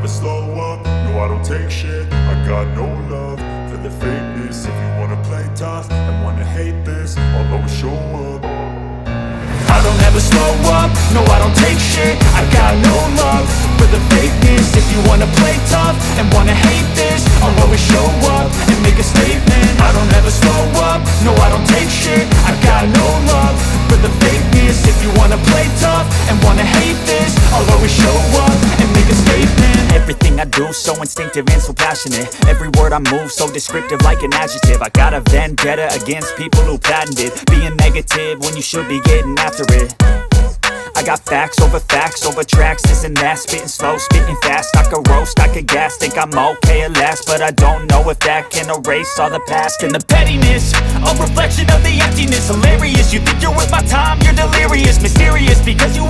slow up, no I don't take shit. I got no love for the fakeness. If you wanna play tough and wanna hate this, I'll always show up. I don't ever slow up, no I don't take shit. I got no love for the fakeness. If you wanna play tough and wanna hate this, I'll always show up and make a statement. I don't ever slow up, no I don't take shit. I got no love for the fakeness. If you wanna play tough and wanna hate this, I'll always show up and make a statement. Everything I do so instinctive and so passionate. Every word I move so descriptive like an adjective. I got a vendetta against people who patented being negative when you should be getting after it. I got facts over tracks, this and that. Spitting slow, spitting fast. I could roast, I could gas. Think I'm okay at last, but I don't know if that can erase all the past. And the pettiness, a reflection of the emptiness. Hilarious, you think you're worth my time, you're delirious. Mysterious, because you